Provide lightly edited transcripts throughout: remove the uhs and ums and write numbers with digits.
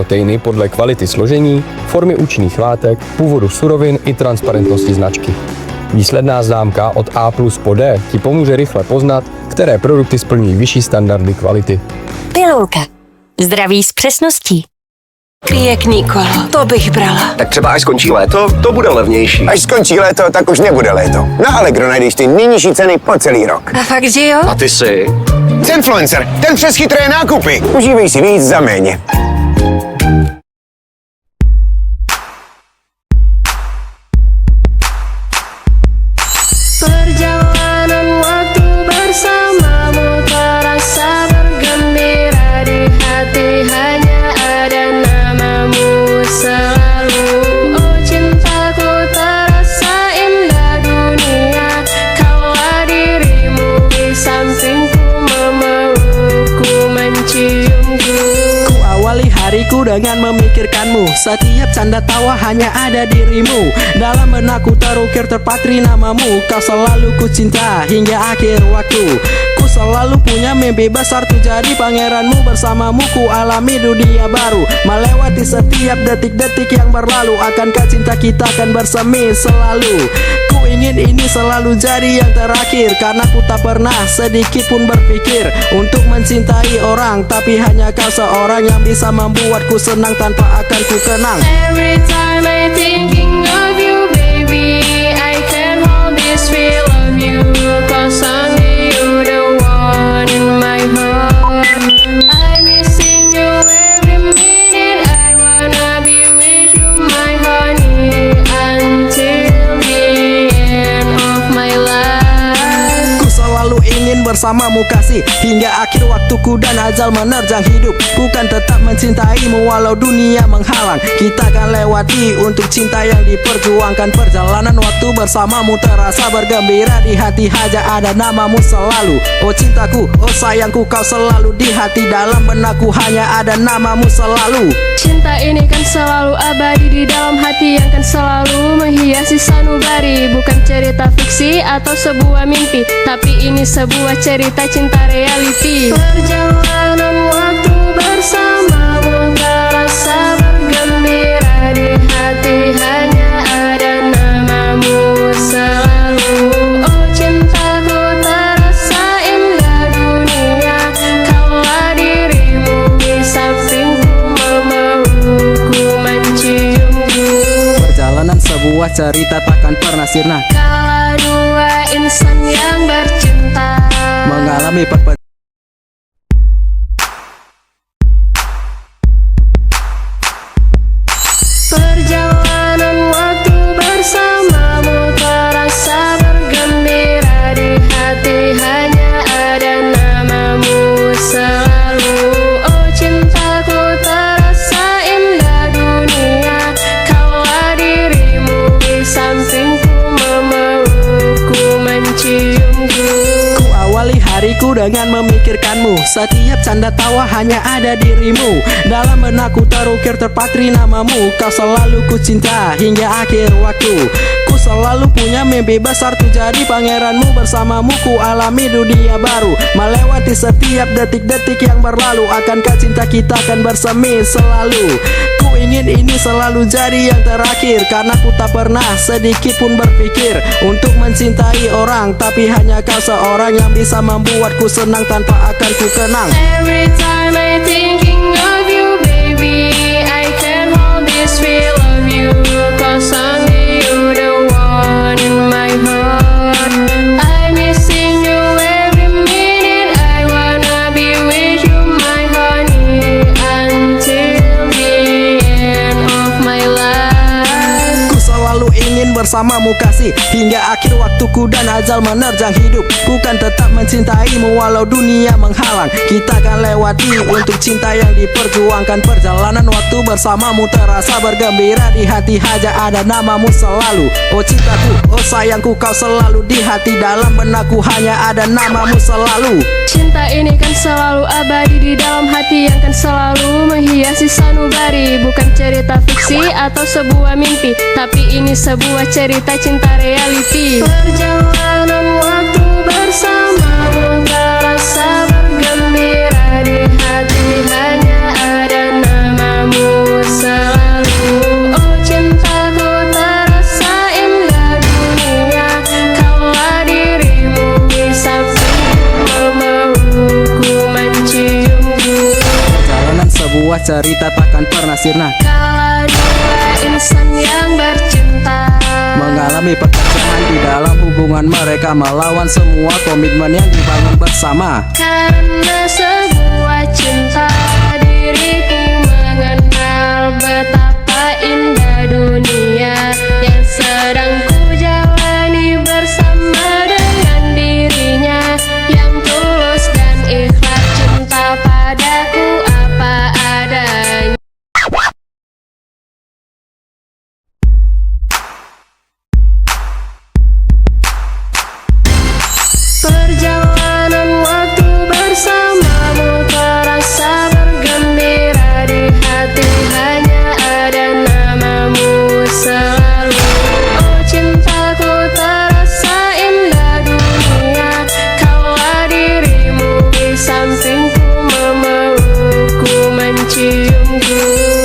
Proteiny podle kvality složení, formy účinných látek, původu surovin i transparentnosti značky. Výsledná známka od A+ po D ti pomůže rychle poznat, které produkty splňují vyšší standardy kvality. Pilulka. Zdraví s přesností. Krijek Nikolo, to bych brala. Tak třeba až skončí léto, to bude levnější. Až skončí léto, tak už nebude léto. Na Allegro najdeš ty nejnižší ceny po celý rok. A fakt, že jo? A ty si? Zenfluencer, ten přes chytré nákupy. Užívej si víc za méně. Perjalanan waktu bersamamu terasa bergembira, di hati hanya ada namamu selalu. Oh cintaku terasa indah dunia, kaulah dirimu di sampingku, memelukku, menciumku. Ku awali hariku dengan memikirkanmu, setiap canda tawa hanya ada dirimu. Dalam benakku terukir terpatri namamu, kau selalu ku cinta hingga akhir waktu. Ku selalu punya mimpi besar tuh jadi pangeranmu, bersamamu ku alami dunia baru. Melewati setiap detik-detik yang berlalu, akankah cinta kita akan bersemi selalu. Ku ingin ini selalu jadi yang terakhir, karena ku tak pernah sedikit pun berpikir untuk mencintai orang, tapi hanya kau seorang yang bisa membuatku senang tanpa akan ku kenang. Every time I thinking of you, baby, I can't hold this feel of you, 'cause only you the one in my heart. I'm missing you every minute, I wanna be with you, my honey, until the end of my life. Ku selalu ingin bersamamu kasih, hingga akhir waktuku dan ajal menerjang hidup. Ku kan tetap mencintaimu walau dunia menghalang. Kita akan lewati untuk cinta yang diperjuangkan. Perjalanan waktu bersamamu terasa bergembira, di hati hanya ada namamu selalu. Oh cintaku, oh sayangku, kau selalu di hati, dalam benakku hanya ada namamu selalu. Cinta ini kan selalu abadi di dalam hati, yang kan selalu menghiasi sanubari. Bukan cerita fiksi atau sebuah mimpi, tapi ini sebuah cerita cinta reality. Perjalanan waktu bersamamu terasa bergembira, di hati hanya ada namamu selalu. Oh cintaku terasa indah dunia, kaulah dirimu di sampingku, memelukku, menciumku. Perjalanan sebuah cerita takkan pernah sirna, Kala dua insan yang bercinta mengalami perpecahan. Perjalanan waktu bersamamu terasa bergembira, di hati hanya ada namamu selalu. Oh cintaku terasa indah dunia, kaulah dirimu di sampingku, memelukku, menciumku. Ku awali hariku dengan memikirkanmu, setiap canda tawa hanya ada dirimu. Dalam benakku terukir terpatri namamu, kau selalu ku cinta hingga akhir waktu. Ku selalu punya mimpi besar tuh jadi pangeranmu, bersamamu ku alami dunia baru. Melewati setiap detik-detik yang berlalu, akankah cinta kita akan bersemi selalu. Ku ingin ini selalu jadi yang terakhir, karena ku tak pernah sedikit pun berpikir untuk mencintai orang, tapi hanya kau seorang yang bisa membuatku senang tanpa akan ku kenang. Every time I thinking of you, baby, I can't hold this feel of you, 'cause only you the one in my heart. I'm missing you every minute, I wanna be with you, my honey, until the end of my life. Ku selalu ingin bersamamu kasih, hingga akhir waktuku dan ajal menerjang hidup. Ku kan tetap mencintaimu walau dunia menghalang. Kita akan lewati untuk cinta yang diperjuangkan. Perjalanan waktu bersamamu terasa bergembira, di hati hanya ada namamu selalu. Oh cintaku, oh sayangku, kau selalu di hati, dalam benakku hanya ada namamu selalu. Cinta ini kan selalu abadi di dalam hati, yang kan selalu menghiasi sanubari. Bukan cerita fiksi atau sebuah mimpi, tapi ini sebuah cerita cinta reality. Perjalanan waktu bersamamu terasa bergembira, di hati hanya ada namamu cerita takkan pernah sirna. Kala dua insan yang bercinta Mengalami perpecahan di dalam hubungan mereka, melawan semua komitmen yang dibangun bersama. karena sebuah cinta, diriku mengenal betapa indah dunia yang sedang ku jalani bersama dengan dirinya yang tulus dan ikhlas cinta padaku apa adanya. Perjalanan waktu bersamamu terasa bergembira, di hati hanya ada namamu selalu. Oh cintaku terasa indah dunia, kaulah dirimu di sampingku, memelukku, menciumku.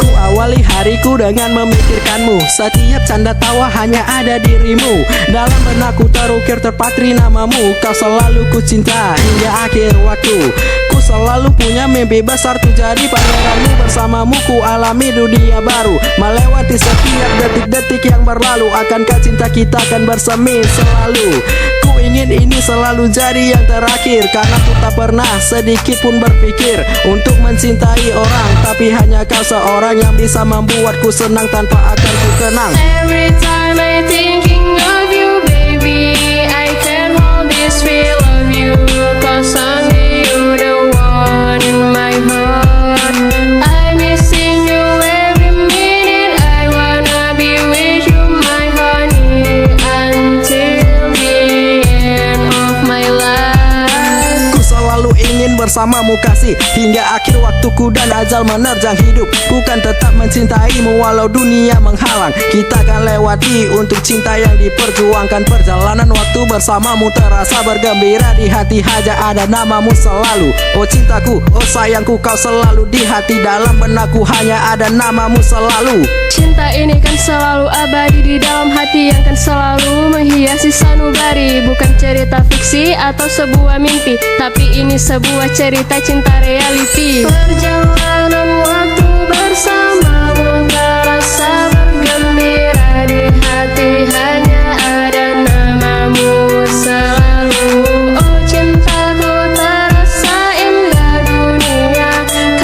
Ku awali hariku dengan memikirkanmu, setiap canda tawa hanya ada dirimu. Dalam benakku terukir terpatri namamu, kau selalu ku cinta hingga akhir waktu. Ku selalu punya mimpi besar tuh jadi pangeranmu, bersamamu ku alami dunia baru. Melewati setiap detik-detik yang berlalu, akankah cinta kita akan bersemi selalu. Ku ingin ini selalu jadi yang terakhir, karena ku tak pernah sedikit pun berpikir untuk mencintai orang, tapi hanya kau seorang yang bisa membuatku senang tanpa akan ku kenang. Every time I thinking of you, baby, I can't hold this feel of you, cause only you the one in my heart. I'm missing you every minute, I wanna be with you, my honey, until the end of my life. Ku selalu ingin bersamamu kasih, hingga akhir waktuku dan ajal menerjang hidup. Ku kan tetap mencintaimu walau dunia menghalang. Kita akan lewati untuk cinta yang diperjuangkan. Perjalanan waktu bersamamu terasa bergembira, di hati hanya ada namamu selalu. Oh cintaku, oh sayangku, kau selalu di hati, dalam benakku hanya ada namamu selalu. Cinta ini kan selalu abadi di dalam hati, yang kan selalu menghiasi sanubari. Bukan cerita fiksi atau sebuah mimpi, tapi ini sebuah cerita cinta reality. Perjalanan waktu bersamamu terasa bergembira, di hati hanya ada namamu selalu. Oh cintaku terasa indah dunia,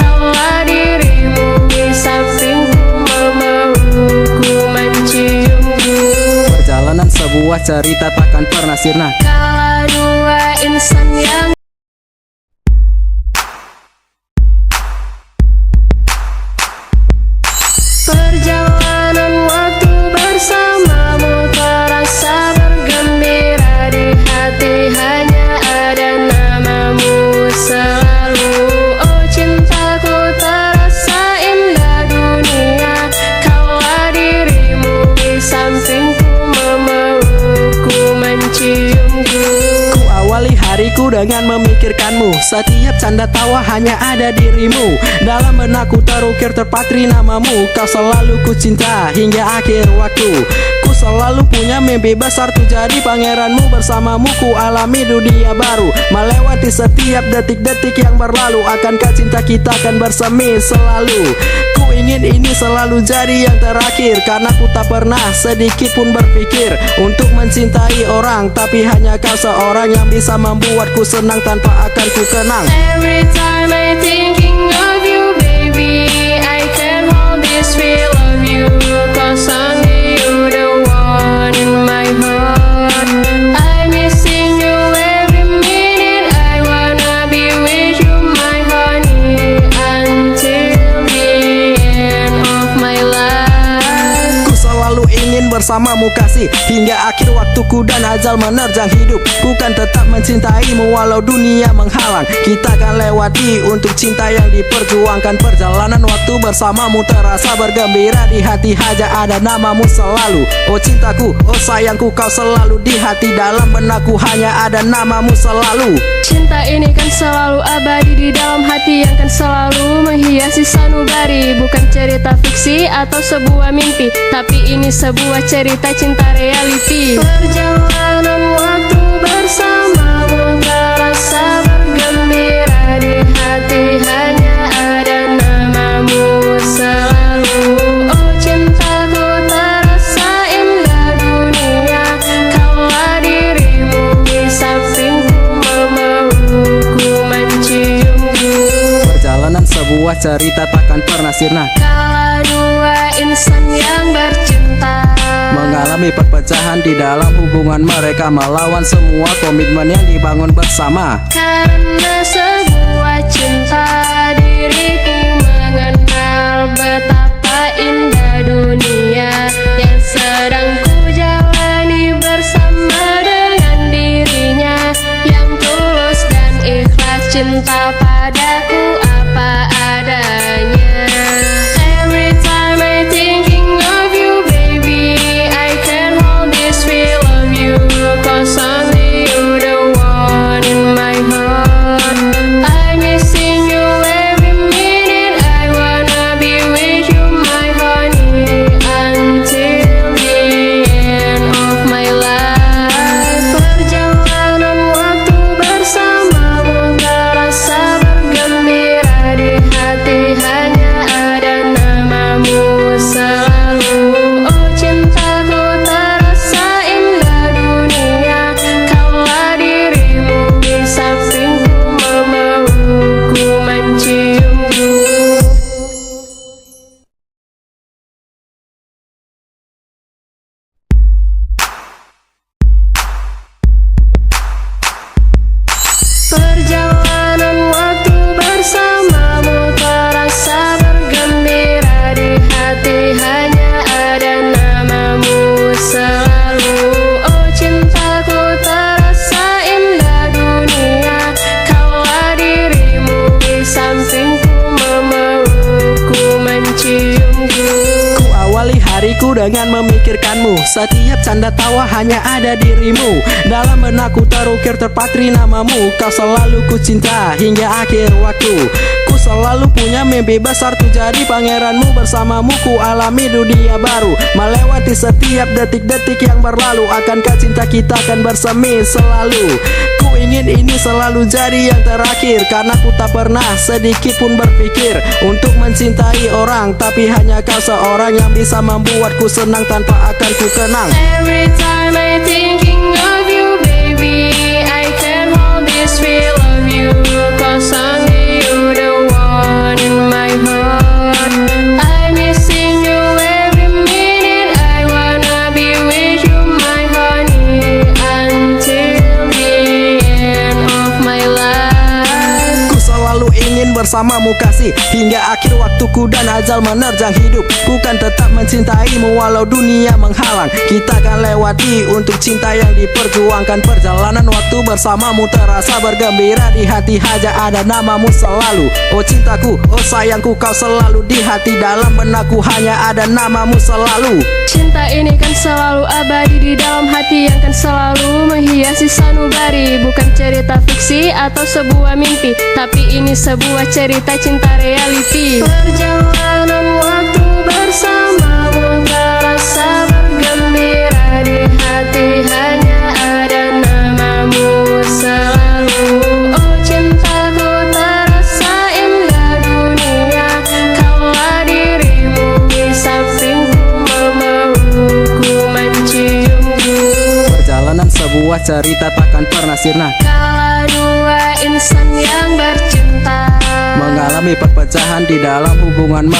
kaulah dirimu di sampingku, memelukku, menciumku. Perjalanan sebuah cerita takkan pernah sirna. Kala dua insan yang perjalanan waktu bersamamu terasa bergembira, di hati hanya ada namamu selalu. Oh cintaku terasa indah dunia, kaulah dirimu di sampingku, memelukku, menciumku. Ku awali hariku dengan memikirkanmu, setiap canda tawa hanya ada dirimu. Dalam benakku terukir terpatri namamu, kau selalu ku cinta hingga akhir waktu. Ku selalu punya mimpi besar tuh jadi pangeranmu, bersamamu ku alami dunia baru. Melewati setiap detik-detik yang berlalu, akankah cinta kita akan bersemi selalu. Ku ingin ini selalu jadi yang terakhir, karena ku tak pernah sedikit pun berpikir untuk mencintai orang, tapi hanya kau seorang yang bisa membuatku senang tanpa akan ku kenang. Every time I thinking of you, baby, I can't hold this feel of you, cause only you the one in my heart. I'm missing you every minute, I wanna be with you, my honey, until the end of my life. Ku selalu ingin bersamamu kasih, hingga akhir waktuku dan ajal menerjang hidup. Ku kan tetap mencintaimu walau dunia menghalang. Kita akan lewati untuk cinta yang diperjuangkan. Perjalanan waktu bersamamu terasa bergembira, di hati hanya ada namamu selalu. Oh cintaku, oh sayangku, kau selalu di hati, dalam benakku hanya ada namamu selalu. Cinta ini kan selalu abadi di dalam hati, yang kan selalu menghiasi sanubari. Bukan cerita fiksi atau sebuah mimpi, tapi ini sebuah cerita cinta reality. Perjalanan waktu bersamamu terasa bergembira, di hati hanya ada namamu sebuah cerita takkan pernah sirna. Kala dua insan yang bercinta Mengalami perpecahan di dalam hubungan mereka, melawan semua komitmen yang dibangun bersama. karena sebuah cinta, diriku mengenal betapa indah dunia yang sedang ku jalani bersama dengan dirinya yang tulus dan ikhlas cinta padaku apa adanya. Every time I thinking of you baby, I can't hold this feel of you, cause only you the one in my heart. I'm missing you every minute, I wanna be with you my honey until the end of my life. Perjalanan waktu bersamamu terasa bergembira, di hati hanya ada namamu selalu. Oh cintaku terasa indah dunia, kaulah dirimu di sampingku, memelukku, menciumku. Perjalanan waktu bersamamu terasa bergembira, di hati hanya ada namamu selalu. Oh cintaku terasa indah dunia, kaulah dirimu di sampingku, memelukku, menciumku. Ku awali hariku dengan memikirkanmu, setiap canda tawa hanya ada dirimu. Dalam benakku terukir terpatri namamu, kau selalu ku cinta hingga akhir waktu. Ku selalu punya mimpi besar, tuh jadi pangeranmu. Bersamamu ku alami dunia baru, melewati setiap detik-detik yang berlalu. Akankah cinta kita akan bersemi selalu? Ku ingin ini selalu jadi yang terakhir, karena ku tak pernah sedikit pun berpikir untuk mencintai orang, tapi hanya kau seorang yang bisa membuatku senang tanpa akan ku kenang. Every time I thinking of you baby, I can't hold this feel of you, cause only you the one in my heart. I'm missing you every minute, I wanna be with you my honey until the end of my life. Ku selalu ingin bersamamu kasih, hingga akhir waktuku dan ajal menerjang hidup. Ku kan tetap mencintaimu walau dunia menghalang. Kita akan lewati untuk cinta yang diperjuangkan. Perjalanan waktu bersamamu terasa bergembira, di hati hanya ada namamu selalu. Oh cintaku, oh sayangku, kau selalu di hati. Dalam benakku hanya ada namamu selalu. Cinta ini kan selalu abadi di dalam hati, yang kan selalu menghiasi sanubari. Bukan cerita fiksi atau sebuah mimpi, tapi ini sebuah cerita cinta reality. Perjalanan waktu bersamamu terasa bergembira, di hati hanya ada namamu selalu. Oh cintaku terasa indah dunia, kaulah dirimu di sampingku, memelukku, menciumku. Perjalanan sebuah cerita takkan pernah sirna. Kala dua insan yang bercinta Mengalami perpecahan di dalam hubungan